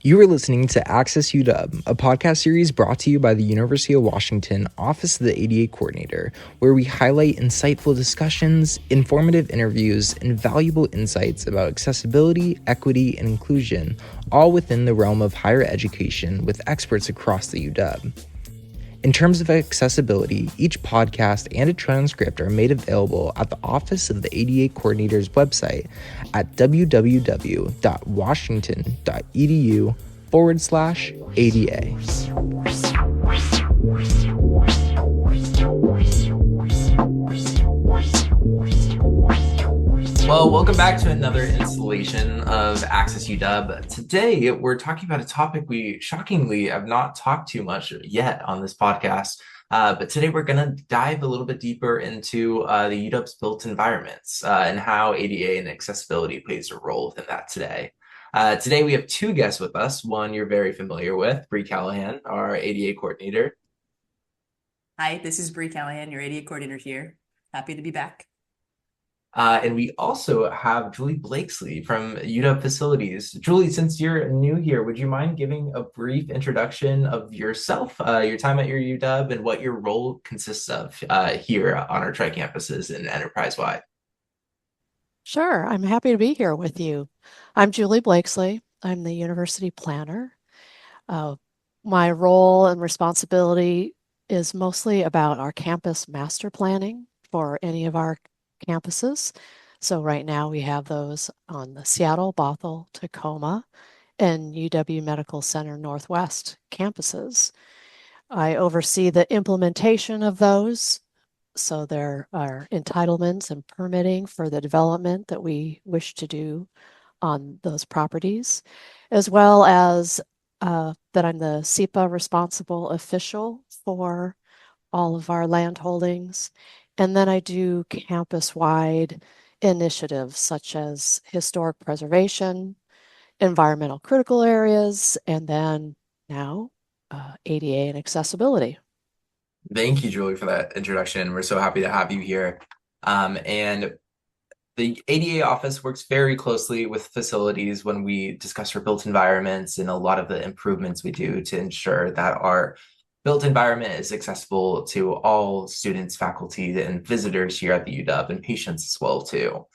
You are listening to AccessUW, a podcast series brought to you by the University of Washington Office of the ADA Coordinator, where we highlight insightful discussions, informative interviews, and valuable insights about accessibility, equity, and inclusion, all within the realm of higher education with experts across the UW. In terms of accessibility, each podcast and a transcript are made available at the Office of the ADA Coordinator's website at www.washington.edu/ADA. Well, welcome back to another installation of AccessUW. Today, we're talking about a topic we shockingly have not talked too much yet on this podcast. But today we're going to dive a little bit deeper into the UW's built environments and how ADA and accessibility plays a role within that today. Today, we have two guests with us. One you're very familiar with, Bree Callahan, our ADA coordinator. Hi, this is Bree Callahan, your ADA coordinator here. Happy to be back. And we also have Julie Blakesley from UW Facilities. Julie, since you're new here, would you mind giving a brief introduction of yourself, your time at your UW, and what your role consists of here on our tri-campuses and enterprise-wide? Sure, I'm happy to be here with you. I'm Julie Blakesley. I'm the university planner. My role and responsibility is mostly about our campus master planning for any of our campuses. So right now we have those on the Seattle, Bothell, Tacoma, and UW Medical Center Northwest campuses. I oversee the implementation of those. So there are entitlements and permitting for the development that we wish to do on those properties, as well as that I'm the SEPA responsible official for all of our land holdings. And then I do campus-wide initiatives such as historic preservation, environmental critical areas, and then now ADA and accessibility. Thank you, Julie, for that introduction. We're so happy to have you here. And the ADA office works very closely with facilities when we discuss our built environments and a lot of the improvements we do to ensure that our built environment is accessible to all students, faculty, and visitors here at the UW, and patients as well, too.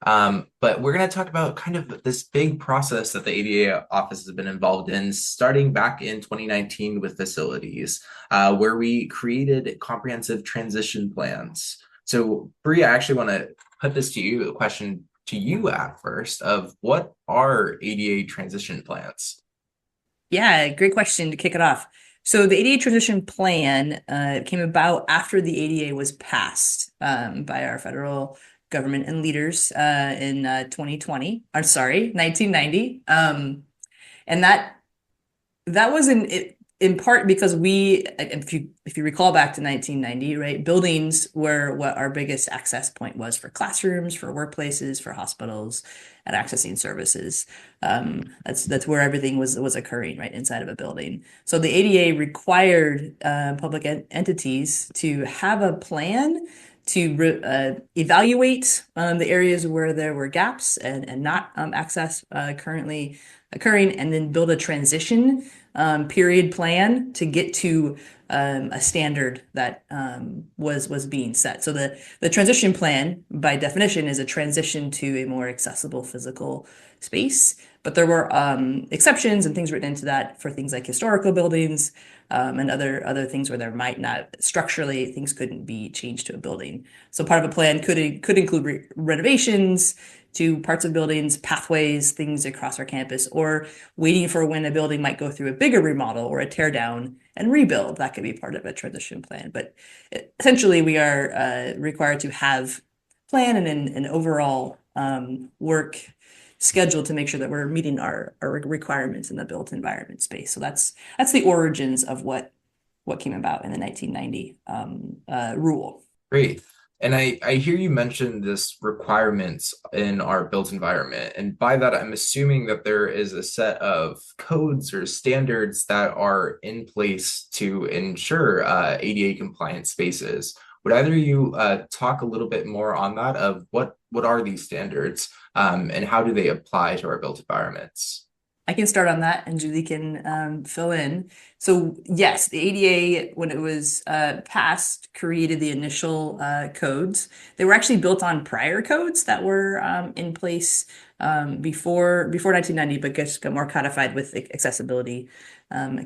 But we're going to talk about kind of this big process that the ADA office has been involved in, starting back in 2019 with facilities, where we created comprehensive transition plans. So, Bree, I actually want to put this to you, a question to you at first, of what are ADA transition plans? Yeah, great question to kick it off. So the ADA transition plan came about after the ADA was passed by our federal government and leaders in 2020. I'm sorry, 1990. And that was in part because if you recall back to 1990, right, buildings were what our biggest access point was for classrooms, for workplaces, for hospitals, and accessing services. That's where everything was occurring, right, inside of a building. So the ADA required public entities to have a plan to evaluate the areas where there were gaps and not access currently occurring, and then build a transition period plan to get to a standard that was being set. So the transition plan, by definition, is a transition to a more accessible physical space. But there were exceptions and things written into that for things like historical buildings and other things where there might not structurally things couldn't be changed to a building. So part of a plan could include renovations to parts of buildings, pathways, things across our campus, or waiting for when a building might go through a bigger remodel or a tear down and rebuild. That could be part of a transition plan. But essentially, we are required to have plan and an overall work schedule to make sure that we're meeting our requirements in the built environment space. So that's the origins of what came about in the 1990 rule. Great. And I hear you mention this requirements in our built environment. And by that, I'm assuming that there is a set of codes or standards that are in place to ensure ADA compliant spaces. Would either of you talk a little bit more on that of what are these standards and how do they apply to our built environments? I can start on that and Julie can fill in. So yes, the ADA, when it was passed, created the initial codes. They were actually built on prior codes that were in place before 1990, but just got more codified with accessibility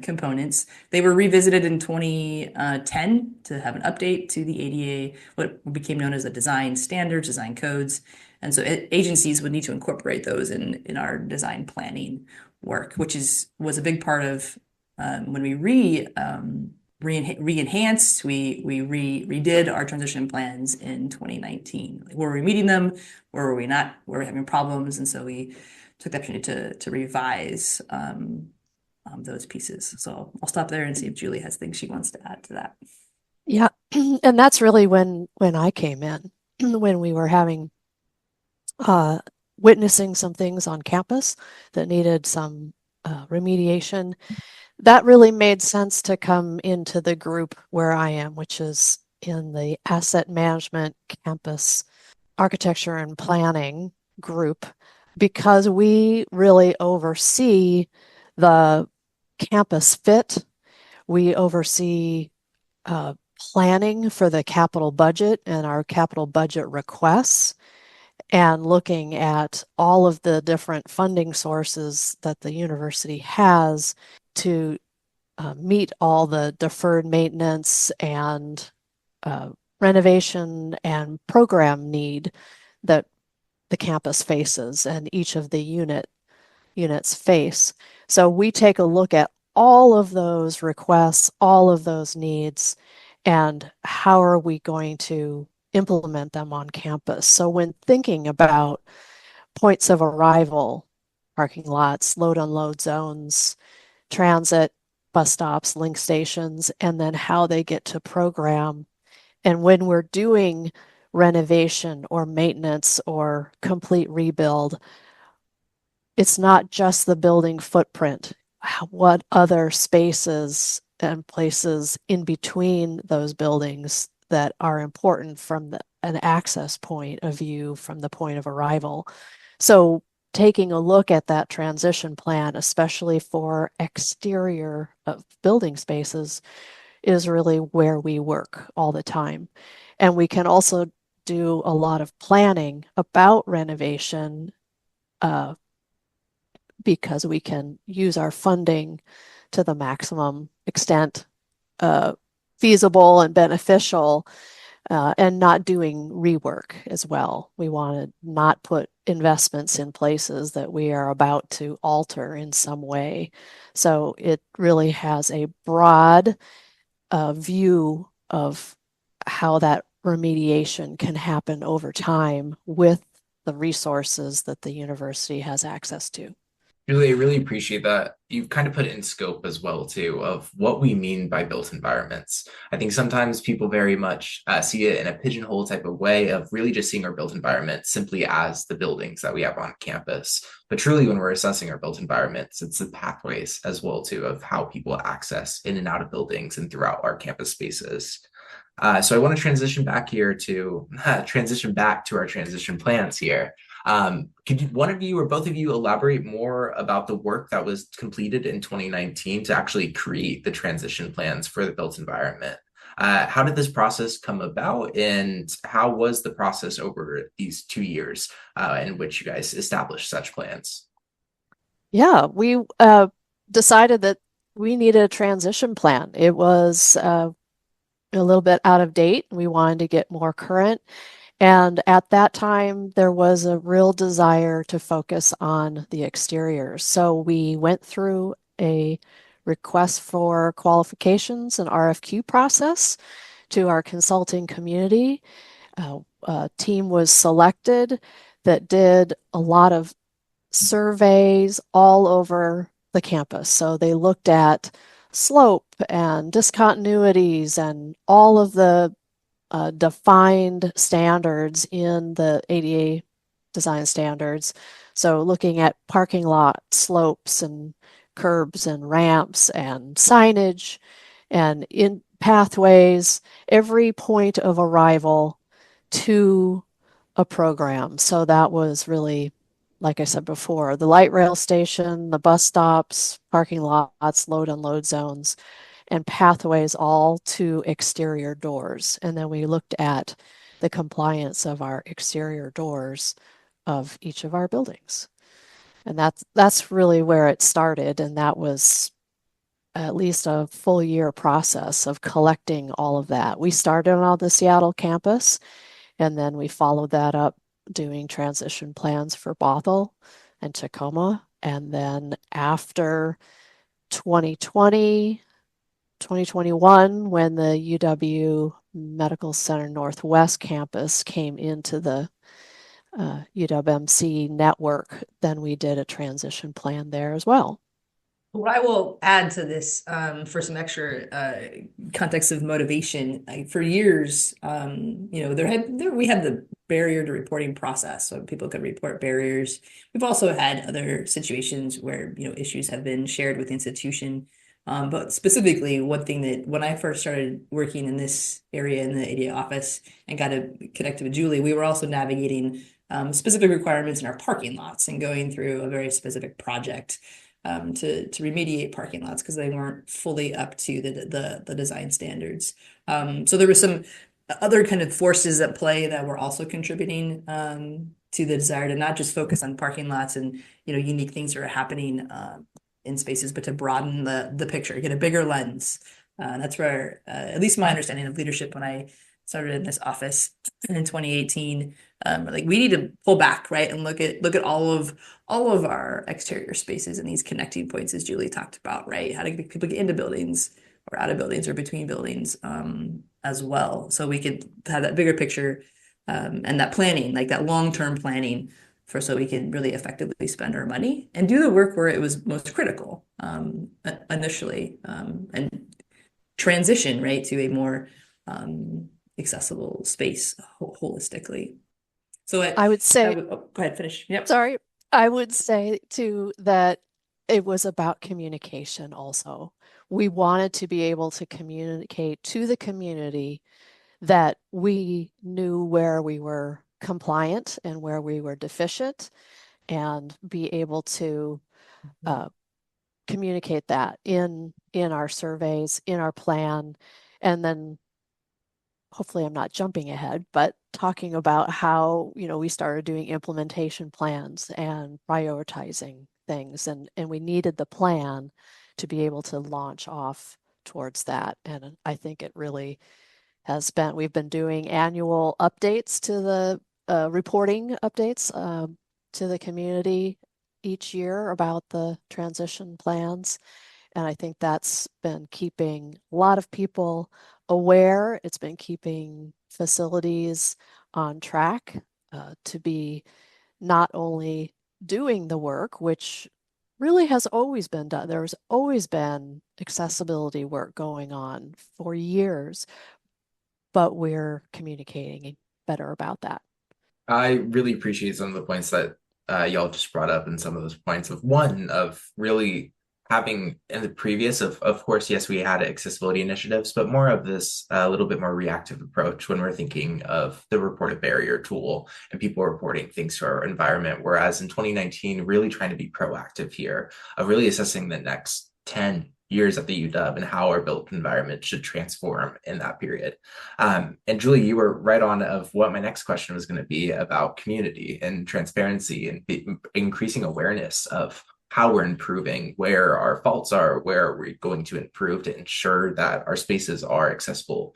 components. They were revisited in 2010 to have an update to the ADA, what became known as the design standards, design codes. And so agencies would need to incorporate those in our design planning work, which was a big part of when we re-enhanced, we redid our transition plans in 2019. Like, were we meeting them? Where were we not? Were we having problems? And so we took the opportunity to revise those pieces. So I'll stop there and see if Julie has things she wants to add to that. Yeah, and that's really when I came in, when we were having witnessing some things on campus that needed some remediation. That really made sense to come into the group where I am, which is in the asset management campus architecture and planning group, because we really oversee the campus fit. We oversee planning for the capital budget and our capital budget requests, and looking at all of the different funding sources that the university has to meet all the deferred maintenance and renovation and program need that the campus faces and each of the units face. So we take a look at all of those requests, all of those needs, and how are we going to implement them on campus. So when thinking about points of arrival, parking lots, load unload zones, transit, bus stops, link stations, and then how they get to program. And when we're doing renovation or maintenance or complete rebuild, it's not just the building footprint. What other spaces and places in between those buildings that are important from an access point of view from the point of arrival. So taking a look at that transition plan, especially for exterior of building spaces, is really where we work all the time. And we can also do a lot of planning about renovation because we can use our funding to the maximum extent feasible and beneficial, and not doing rework as well. We want to not put investments in places that we are about to alter in some way. So it really has a broad view of how that remediation can happen over time with the resources that the university has access to. Julie, I really appreciate that. You kind of put it in scope as well, too, of what we mean by built environments. I think sometimes people very much see it in a pigeonhole type of way of really just seeing our built environment simply as the buildings that we have on campus. But truly, when we're assessing our built environments, it's the pathways as well, too, of how people access in and out of buildings and throughout our campus spaces. So I want to transition back here to transition back to our transition plans here. Could one of you or both of you elaborate more about the work that was completed in 2019 to actually create the transition plans for the built environment? How did this process come about, and how was the process over these 2 years in which you guys established such plans? Yeah, we decided that we needed a transition plan. It was a little bit out of date. We wanted to get more current. And at that time, there was a real desire to focus on the exteriors. So we went through a request for qualifications and RFQ process to our consulting community. A team was selected that did a lot of surveys all over the campus. So they looked at slope and discontinuities and all of the defined standards in the ADA design standards. So looking at parking lot slopes and curbs and ramps and signage and in pathways, every point of arrival to a program. So that was really like I said before, the light rail station, the bus stops, parking lots, load unload zones, and pathways all to exterior doors. And then we looked at the compliance of our exterior doors of each of our buildings. And that's really where it started. And that was at least a full year process of collecting all of that. We started on the Seattle campus, and then we followed that up doing transition plans for Bothell and Tacoma. And then after 2020, 2021, when the UW Medical Center Northwest campus came into the UWMC network, then we did a transition plan there as well. What I will add to this for some extra context of motivation, for years, we had the barrier to reporting process, so people could report barriers. We've also had other situations where issues have been shared with the institution. But specifically, one thing that when I first started working in this area in the ADA office and got connected with Julie, we were also navigating specific requirements in our parking lots and going through a very specific project to remediate parking lots because they weren't fully up to the design standards. So there were some other kind of forces at play that were also contributing to the desire to not just focus on parking lots and unique things that are happening in spaces, but to broaden the picture, get a bigger lens. That's where, at least my understanding of leadership when I started in this office in 2018, like we need to pull back, right, and look at all of our exterior spaces and these connecting points, as Julie talked about, right? How to get people get into buildings or out of buildings or between buildings as well, so we could have that bigger picture and that planning, like that long-term planning so we can really effectively spend our money and do the work where it was most critical initially and transition right to a more accessible space holistically. So I would say, go ahead, finish. Yep. sorry, I would say too that it was about communication also. We wanted to be able to communicate to the community that we knew where we were compliant and where we were deficient, and be able to communicate that in our surveys, in our plan, and then hopefully I'm not jumping ahead, but talking about how we started doing implementation plans and prioritizing things, and we needed the plan to be able to launch off towards that. And I think it really we've been doing annual updates to the reporting updates to the community each year about the transition plans. And I think that's been keeping a lot of people aware. It's been keeping facilities on track to be not only doing the work, which really has always been done. There's always been accessibility work going on for years, but we're communicating better about that. I really appreciate some of the points that y'all just brought up, and some of those points of really having in the previous of course, yes, we had accessibility initiatives, but more of this a little bit more reactive approach when we're thinking of the reported barrier tool and people reporting things to our environment. Whereas in 2019, really trying to be proactive here of really assessing the next 10 years at the UW and how our built environment should transform in that period. And Julie, you were right on of what my next question was going to be about community and transparency and increasing awareness of how we're improving, where our faults are, where we're going to improve to ensure that our spaces are accessible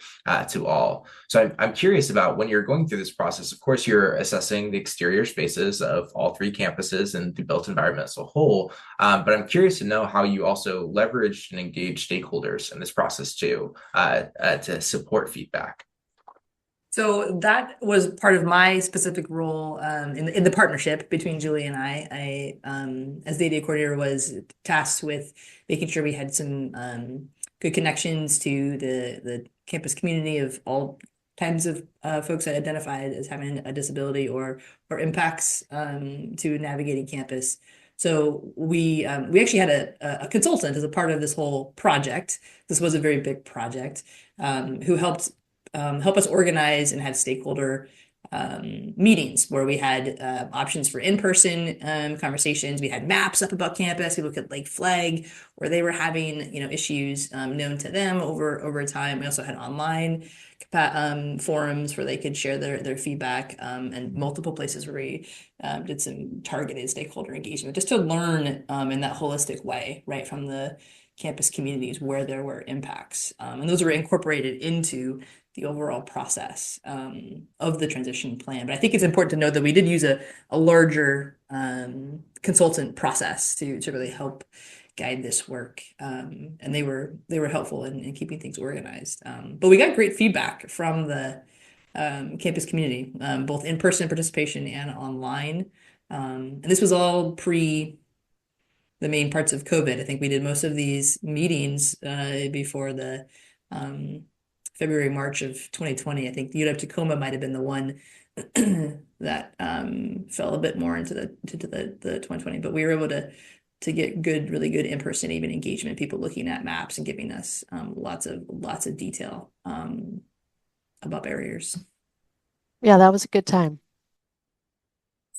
to all. So I'm curious about when you're going through this process, of course, you're assessing the exterior spaces of all three campuses and the built environment as a whole. But I'm curious to know how you also leveraged and engaged stakeholders in this process too, to support feedback. So that was part of my specific role in the partnership between Julie and I. As the ADA coordinator, was tasked with making sure we had some good connections to the campus community of all kinds of folks that identified as having a disability or impacts to navigating campus. So we actually had a consultant as a part of this whole project. This was a very big project who helped help us organize and have stakeholder meetings where we had options for in-person conversations. We had maps up about campus. People could like flag where they were having, issues known to them over time. We also had online forums where they could share their feedback, and multiple places where we did some targeted stakeholder engagement just to learn in that holistic way, right, from the campus communities where there were impacts. And those were incorporated into the overall process of the transition plan. But I think it's important to note that we did use a larger consultant process to really help guide this work. And they were helpful in keeping things organized. But we got great feedback from the campus community, both in-person participation and online. And this was all pre the main parts of COVID. I think we did most of these meetings before the February, March of 2020. I think UW-Tacoma might have been the one that fell a bit more into the 2020, but we were able to get really good in-person even engagement, people looking at maps and giving us lots of detail about barriers. Yeah, that was a good time.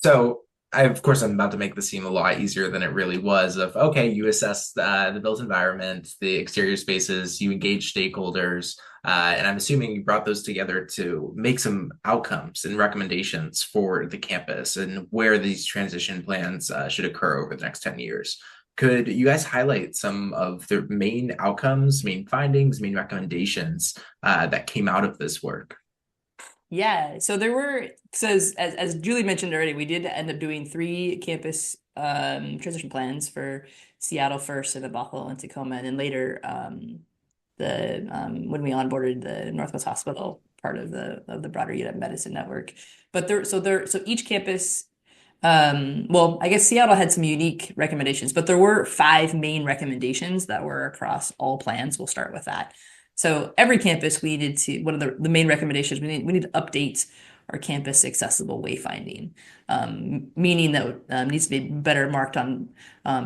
So of course, I'm about to make this seem a lot easier than it really was. Okay, you assess the built environment, the exterior spaces, you engage stakeholders, and I'm assuming you brought those together to make some outcomes and recommendations for the campus and where these transition plans should occur over the next 10 years. Could you guys highlight some of the main outcomes, main findings, main recommendations that came out of this work? Yeah, so there were, so as Julie mentioned already, we did end up doing 3 campus transition plans for Seattle first, and then Bothell and Tacoma, and then later the when we onboarded the Northwest Hospital part of the broader UW Medicine network. But so each campus, well, I guess Seattle had some unique recommendations, but there were 5 main recommendations that were across all plans. We'll start with that. So every campus, we needed to, one of the main recommendations, we need to update our campus accessible wayfinding, meaning that needs to be better marked on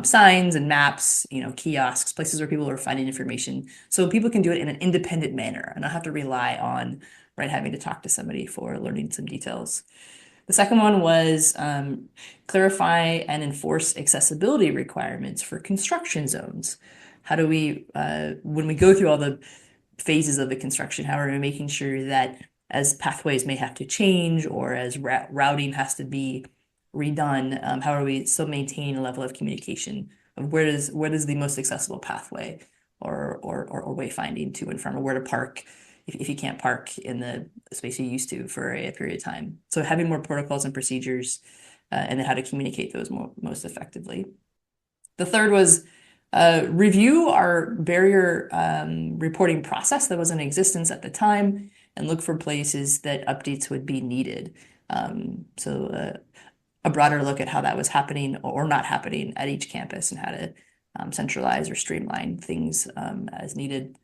signs and maps, kiosks, places where people are finding information, so people can do it in an independent manner and not have to rely on, right, having to talk to somebody for learning some details. The second one was clarify and enforce accessibility requirements for construction zones. How do we, when we go through all the phases of the construction, how are we making sure that as pathways may have to change or as routing has to be redone, how are we still maintaining a level of communication of what is the most accessible pathway or wayfinding to and from, or where to park if you can't park in the space you used to for a period of time. So having more protocols and procedures and then how to communicate those most effectively. The third was review our barrier reporting process that was in existence at the time and look for places that updates would be needed. So a broader look at how that was happening or not happening at each campus and how to centralize or streamline things as needed.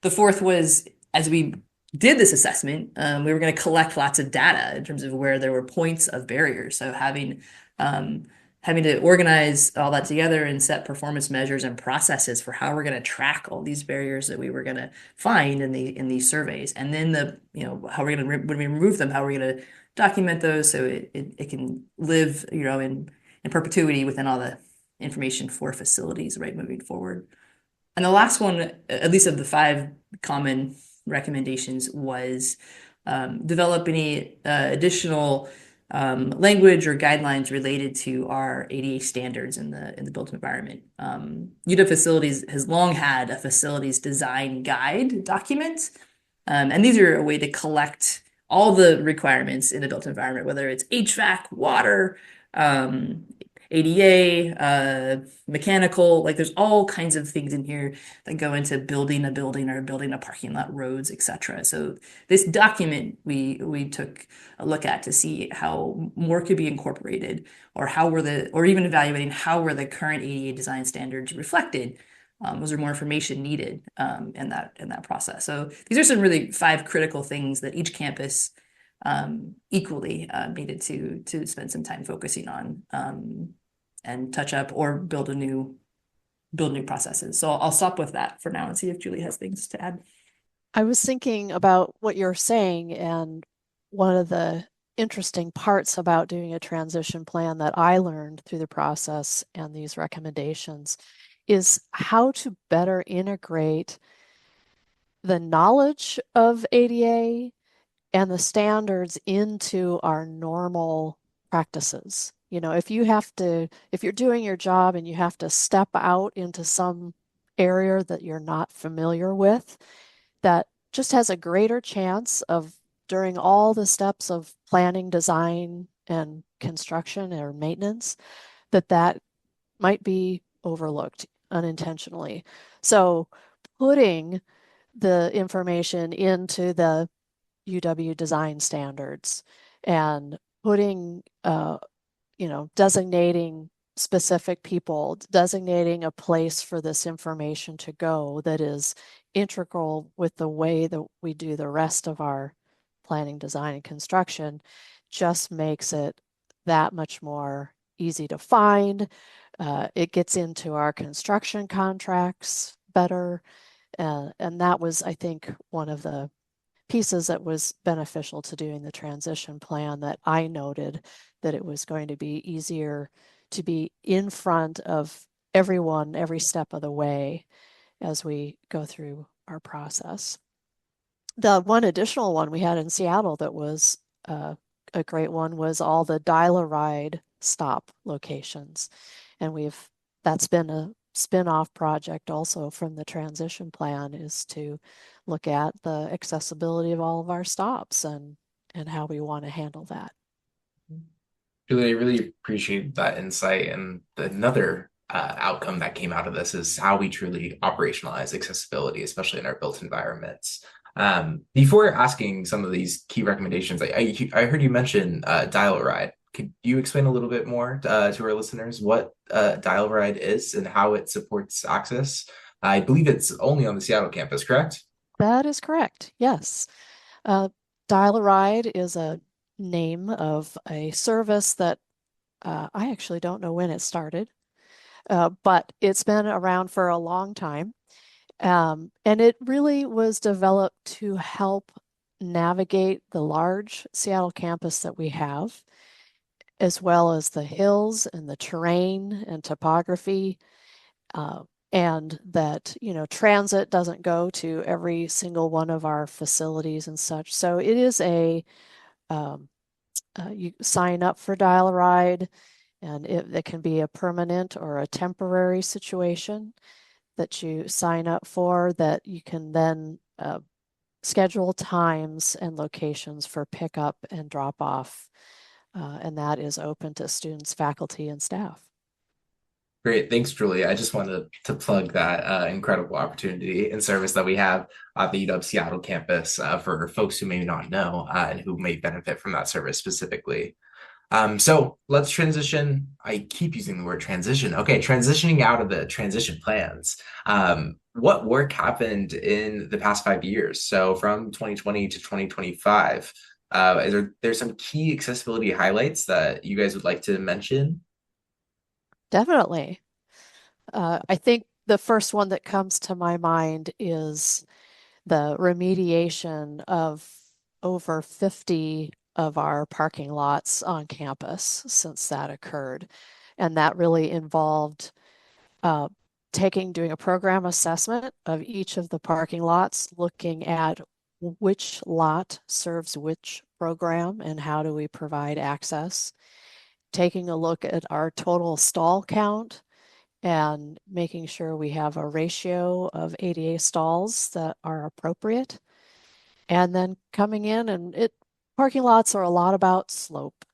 The fourth was, as we did this assessment, we were going to collect lots of data in terms of where there were points of barriers. So having to organize all that together and set performance measures and processes for how we're going to track all these barriers that we were going to find in these surveys, and then how we're going to when we remove them, how we're going to document those so it can live in perpetuity within all the information for facilities, right, moving forward. And the last one, at least of the 5 common recommendations, was develop any additional language or guidelines related to our ADA standards in the built environment. UW Facilities has long had a facilities design guide document, and these are a way to collect all the requirements in the built environment, whether it's HVAC, water, ADA, mechanical, like there's all kinds of things in here that go into building a building or building a parking lot, roads, etc. So this document we took a look at to see how more could be incorporated, or or even evaluating how were the current ADA design standards reflected. Was there more information needed in that process? So these are some really 5 critical things that each campus equally needed to spend some time focusing on and touch up or build new processes. So I'll stop with that for now and see if Julie has things to add. I was thinking about what you're saying, and one of the interesting parts about doing a transition plan that I learned through the process and these recommendations is how to better integrate the knowledge of ADA and the standards into our normal practices. If you're doing your job and you have to step out into some area that you're not familiar with, that just has a greater chance of during all the steps of planning, design, and construction or maintenance, that might be overlooked unintentionally. So putting the information into the UW design standards and putting, designating specific people, designating a place for this information to go that is integral with the way that we do the rest of our planning, design, and construction just makes it that much more easy to find. It gets into our construction contracts better. And that was, I think, one of the pieces that was beneficial to doing the transition plan that I noted that it was going to be easier to be in front of everyone every step of the way as we go through our process. The one additional one we had in Seattle that was a great one was all the dial-a-ride stop locations. And that's been a spin-off project also from the transition plan, is to look at the accessibility of all of our stops and how we want to handle that. Julie, I really appreciate that insight. And another outcome that came out of this is how we truly operationalize accessibility, especially in our built environments. Before asking some of these key recommendations, I heard you mention dial-a-ride. Could you explain a little bit more to our listeners what dial-a-ride is and how it supports access? I believe it's only on the Seattle campus, correct? That is correct. Yes. Uh, Dial-a-ride is a name of a service that I actually don't know when it started, but it's been around for a long time. And it really was developed to help navigate the large Seattle campus that we have, as well as the hills and the terrain and topography. And that, transit doesn't go to every single one of our facilities and such. So it is you sign up for Dial-a-Ride, and it can be a permanent or a temporary situation that you sign up for, that you can then schedule times and locations for pickup and drop off. And that is open to students, faculty, and staff. Great. Thanks, Julie. I just wanted to plug that incredible opportunity and service that we have at the UW Seattle campus for folks who may not know and who may benefit from that service specifically. So let's transition. I keep using the word transition. Okay, transitioning out of the transition plans. What work happened in the past 5 years? So from 2020 to 2025, there's some key accessibility highlights that you guys would like to mention? Definitely. I think the first one that comes to my mind is the remediation of over 50 of our parking lots on campus since that occurred. And that really involved uh, doing a program assessment of each of the parking lots, looking at which lot serves which program and how do we provide access, taking a look at our total stall count and making sure we have a ratio of ADA stalls that are appropriate. And then coming in, and parking lots are a lot about slope.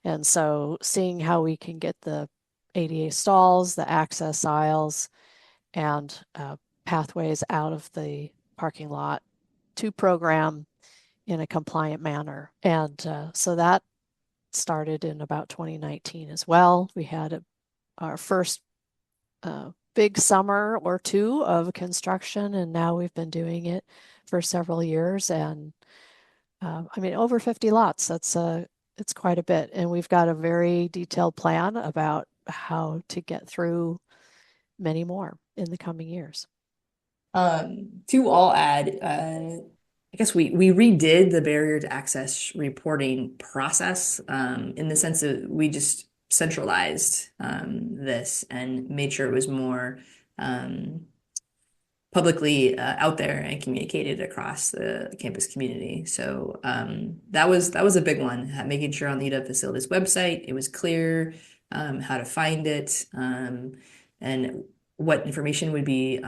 And so seeing how we can get the ADA stalls, the access aisles, and pathways out of the parking lot to program in a compliant manner. And so that started in about 2019 as well. We had our first big summer or two of construction, and now we've been doing it for several years. And I mean, over 50 lots, it's quite a bit. And we've got a very detailed plan about how to get through many more in the coming years. To all add, I guess we redid the barrier to access reporting process in the sense that we just centralized this and made sure it was more um, publicly out there and communicated across the campus community. So that was a big one, making sure on the UW facilities website it was clear how to find it and what information would be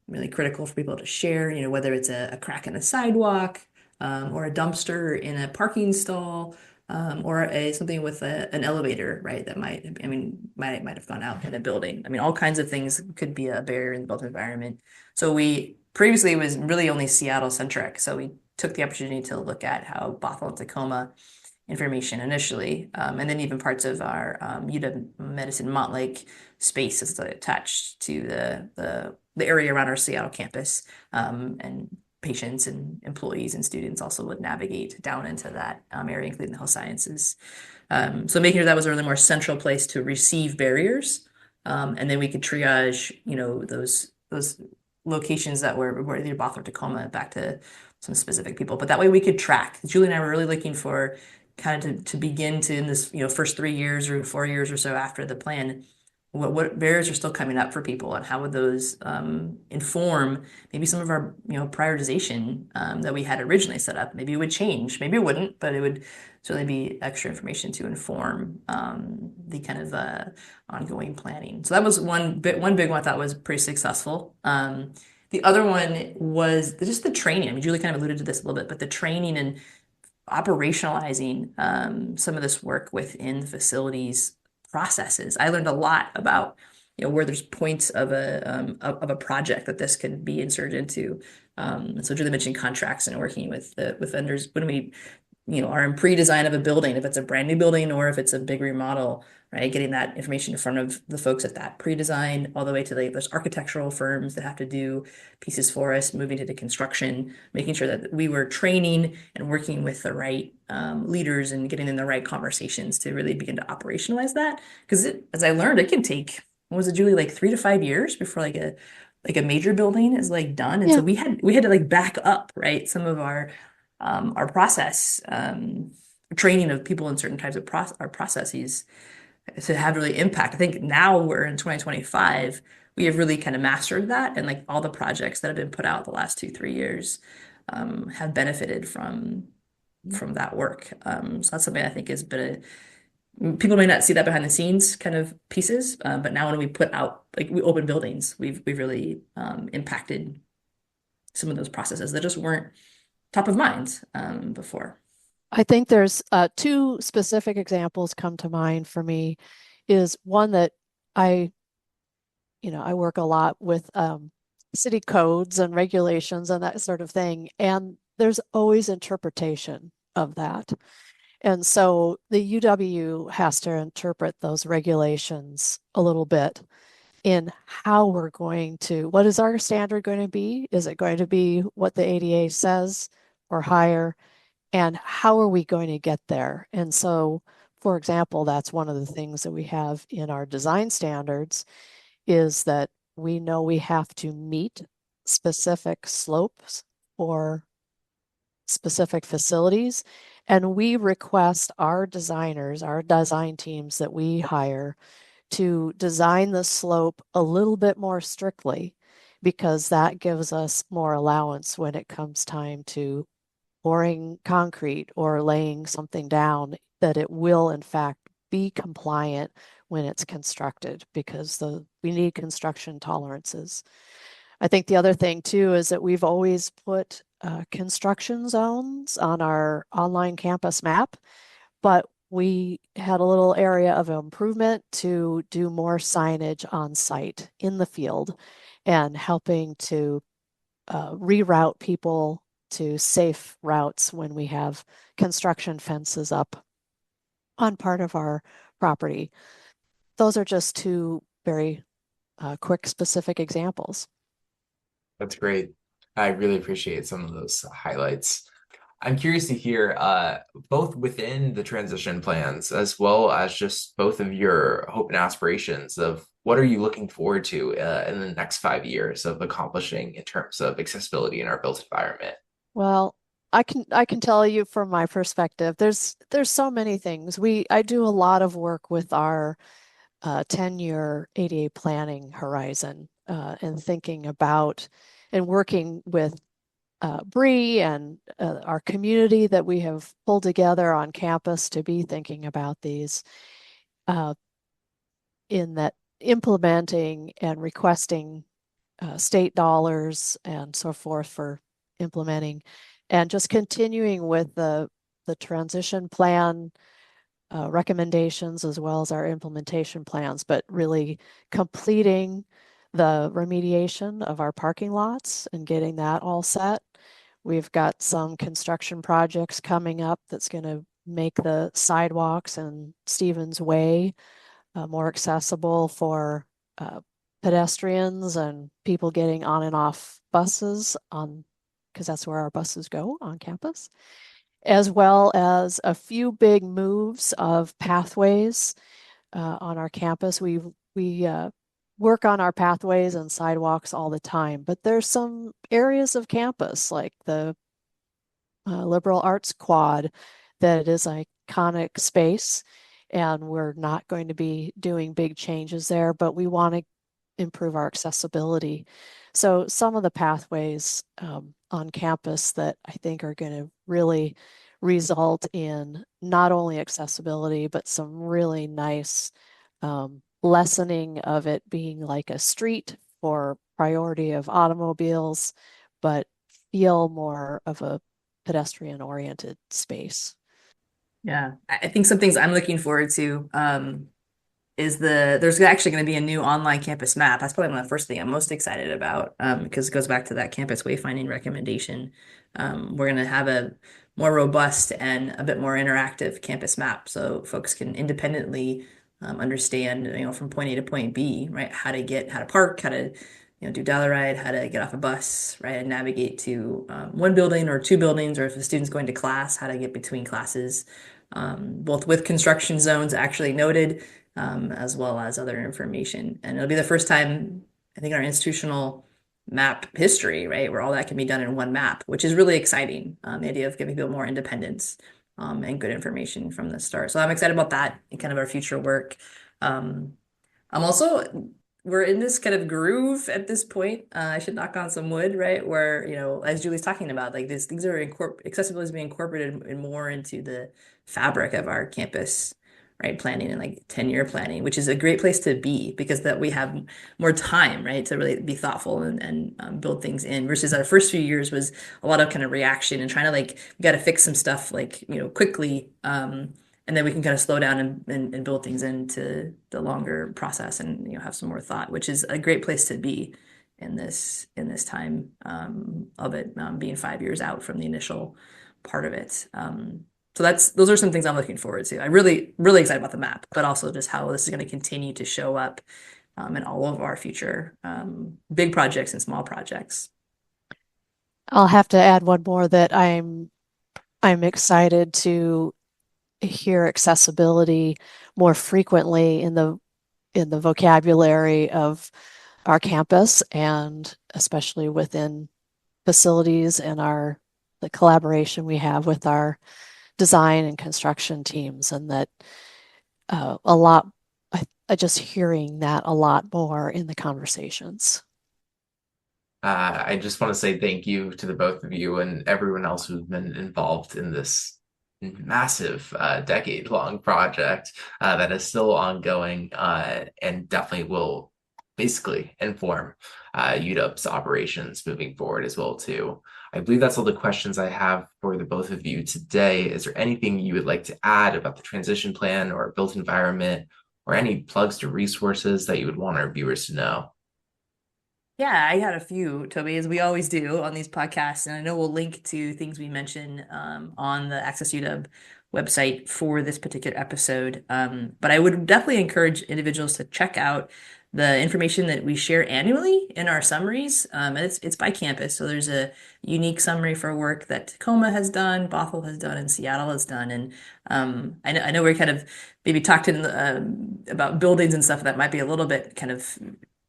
really critical for people to share. You know, whether it's a crack in a sidewalk or a dumpster in a parking stall. Or something with an elevator, right? That might have gone out in a building. I mean, all kinds of things could be a barrier in the built environment. So we previously it was really only Seattle centric. So we took the opportunity to look at how Bothell and Tacoma information initially, and then even parts of our UW Medicine Montlake space is attached to the area around our Seattle campus, and patients and employees and students also would navigate down into that area, including the health sciences. So making sure that was a really more central place to receive barriers, and then we could triage, you know, those locations that were either Bothell or Tacoma back to some specific people. But that way we could track. Julie and I were really looking for kind of to begin to in this, you know, first 3 years or 4 years or so after the plan, what barriers are still coming up for people and how would those inform maybe some of our, you know, prioritization that we had originally set up. Maybe it would change, maybe it wouldn't, but it would certainly be extra information to inform the kind of ongoing planning. So that was one big one I thought was pretty successful. The other one was just the training. I mean, Julie kind of alluded to this a little bit, but the training and operationalizing some of this work within the facilities processes. I learned a lot about, you know, where there's points of a project that this could be inserted into. So Julie mentioned contracts and working with vendors when we, you know, are in pre-design of a building, if it's a brand new building or if it's a big remodel, right? Getting that information in front of the folks at that pre-design, all the way to those architectural firms that have to do pieces for us, moving to the construction, making sure that we were training and working with the right leaders and getting in the right conversations to really begin to operationalize that. Because as I learned, it can take, what was it, Julie, like 3 to 5 years before like a major building is like done. And so Yeah. we had to like back up, right? Some of our process training of people in certain types of our processes to have really impact. I think now we're in 2025, we have really kind of mastered that, and like all the projects that have been put out the last 2, 3 years have benefited from that work. So that's something I think has been people may not see that behind the scenes kind of pieces, but now when we put out like we open buildings, we've really impacted some of those processes that just weren't top of mind before. I think there's two specific examples come to mind for me. Is one that I, I work a lot with city codes and regulations and that sort of thing, and there's always interpretation of that. And so the UW has to interpret those regulations a little bit in how we're going to, what is our standard going to be? Is it going to be what the ADA says or higher? And how are we going to get there? And so, for example, that's one of the things that we have in our design standards is that we know we have to meet specific slopes or specific facilities. And we request our designers, our design teams that we hire to design the slope a little bit more strictly because that gives us more allowance when it comes time to pouring concrete or laying something down, that it will in fact be compliant when it's constructed because we need construction tolerances. I think the other thing too is that we've always put construction zones on our online campus map, but we had a little area of improvement to do more signage on site in the field and helping to reroute people to safe routes when we have construction fences up on part of our property. Those are just two very quick, specific examples. That's great. I really appreciate some of those highlights. I'm curious to hear both within the transition plans as well as just both of your hope and aspirations of what are you looking forward to in the next 5 years of accomplishing in terms of accessibility in our built environment? Well, I can tell you from my perspective, there's so many things. I do a lot of work with our 10-year ADA planning horizon and thinking about and working with Bree and our community that we have pulled together on campus to be thinking about these uh, in that implementing and requesting state dollars and so forth for implementing, and just continuing with the transition plan recommendations as well as our implementation plans, but really completing the remediation of our parking lots and getting that all set. We've got some construction projects coming up that's going to make the sidewalks and Stevens Way more accessible for pedestrians and people getting on and off buses on because that's where our buses go on campus, as well as a few big moves of pathways on our campus. We work on our pathways and sidewalks all the time, but there's some areas of campus like the liberal arts quad that is an iconic space, and we're not going to be doing big changes there, but we want to improve our accessibility. So some of the pathways on campus that I think are going to really result in not only accessibility, but some really nice lessening of it being like a street for priority of automobiles, but feel more of a pedestrian oriented space. Yeah, I think some things I'm looking forward to. Is there's actually going to be a new online campus map. That's probably the first thing I'm most excited about because it goes back to that campus wayfinding recommendation. We're going to have a more robust and a bit more interactive campus map so folks can independently understand, from point A to point B, right? How to park, how to, do Dial-A-Ride, how to get off a bus, right? And navigate to one building or two buildings, or if a student's going to class, how to get between classes, both with construction zones actually noted as well as other information. And it'll be the first time, I think, in our institutional map history, right, where all that can be done in one map, which is really exciting. The idea of giving people more independence and good information from the start. So I'm excited about that and kind of our future work. Um, I'm also, we're in this kind of groove at this point. I should knock on some wood, right? Where, as Julie's talking about, like these are accessibility is being incorporated more into the fabric of our campus, right? Planning and like 10-year planning, which is a great place to be because that we have more time, right? To really be thoughtful and build things in versus our first few years was a lot of kind of reaction and trying to like, we got to fix some stuff like, quickly. And then we can kind of slow down and build things into the longer process and have some more thought, which is a great place to be in this time of it being 5 years out from the initial part of it. So those are some things I'm looking forward to. I'm really really excited about the map, but also just how this is going to continue to show up in all of our future big projects and small projects. I'll have to add one more that I'm excited to hear accessibility more frequently in the vocabulary of our campus and especially within facilities and our the collaboration we have with our design and construction teams, and that a lot I just hearing that a lot more in the conversations. I just want to say thank you to the both of you and everyone else who's been involved in this massive decade-long project that is still ongoing and definitely will basically inform UW's operations moving forward as well too. I believe that's all the questions I have for the both of you today. Is there anything you would like to add about the transition plan or built environment or any plugs to resources that you would want our viewers to know? Yeah, I had a few, Toby, as we always do on these podcasts, and I know we'll link to things we mention on the AccessUW website for this particular episode. But I would definitely encourage individuals to check out the information that we share annually in our summaries. And it's by campus, so there's a unique summary for work that Tacoma has done, Bothell has done, and Seattle has done. And I know we're kind of maybe talked about buildings and stuff that might be a little bit kind of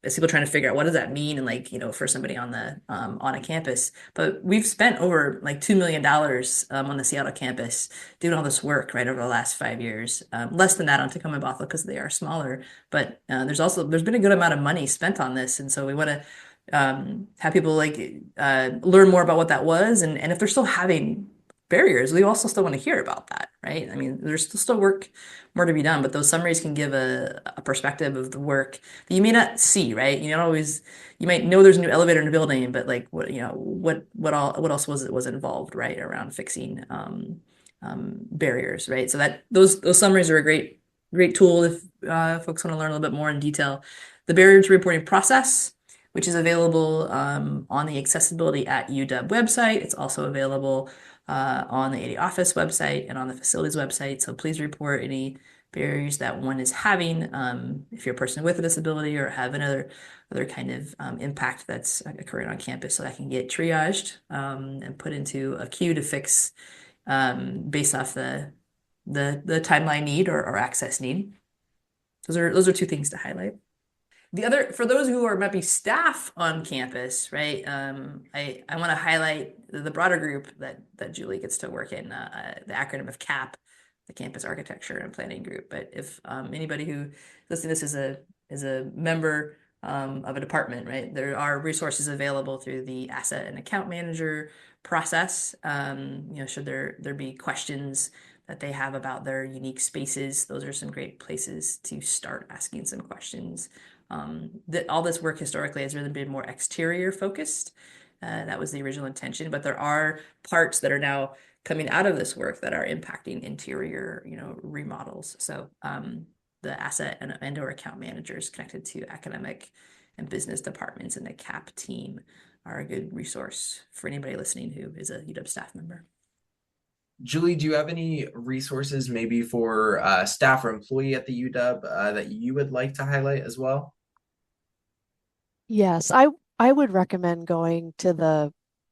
as people trying to figure out what does that mean and like, for somebody on a campus. But we've spent over like $2 million on the Seattle campus doing all this work right over the last 5 years. Less than that on Tacoma and Bothell because they are smaller. But there's been a good amount of money spent on this, and so we want to have people like learn more about what that was, and if they're still having barriers, we also still want to hear about that, right? I mean, there's still work more to be done, but those summaries can give a perspective of the work that you may not see, right? You don't always, you might know there's a new elevator in a building, but like what else was involved, right, around fixing barriers, right? So that those summaries are a great tool if folks want to learn a little bit more in detail. The barrier to reporting process, which is available on the Accessibility at UW website. It's also available on the AD office website and on the facilities website. So please report any barriers that one is having if you're a person with a disability or have other kind of impact that's occurring on campus, so that can get triaged and put into a queue to fix based off the timeline need or access need. Those are two things to highlight. The other, for those who are might be staff on campus, right? I want to highlight the broader group that Julie gets to work in, the acronym of CAP, the Campus Architecture and Planning Group. But if anybody who listening to this is a member of a department, right? There are resources available through the asset and account manager process. Should there be questions that they have about their unique spaces, those are some great places to start asking some questions. That all this work historically has really been more exterior focused. That was the original intention, but there are parts that are now coming out of this work that are impacting interior, remodels. So the asset and/or account managers connected to academic and business departments in the CAP team are a good resource for anybody listening who is a UW staff member. Julie, do you have any resources maybe for staff or employee at the UW that you would like to highlight as well? Yes, I would recommend going to the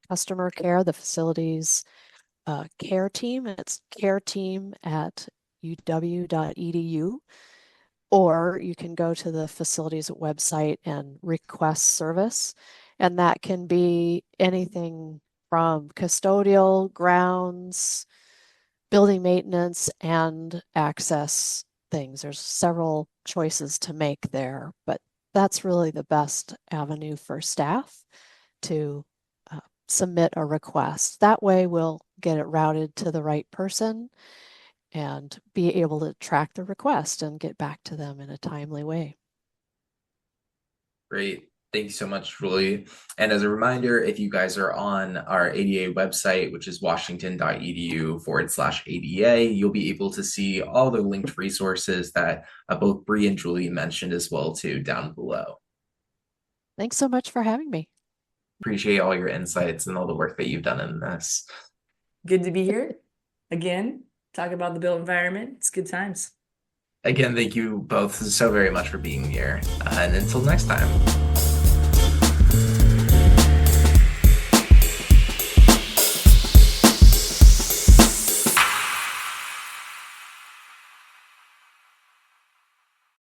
customer care, the facilities care team. It's care team at uw.edu, or you can go to the facilities website and request service. And that can be anything from custodial, grounds, building maintenance, and access things. There's several choices to make there, but that's really the best avenue for staff to submit a request. That way we'll get it routed to the right person and be able to track the request and get back to them in a timely way. Great. Thank you so much, Julie. And as a reminder, if you guys are on our ADA website, which is washington.edu/ADA, you'll be able to see all the linked resources that both Bree and Julie mentioned as well too down below. Thanks so much for having me. Appreciate all your insights and all the work that you've done in this. Good to be here again, talk about the built environment. It's good times. Again, thank you both so very much for being here. And until next time.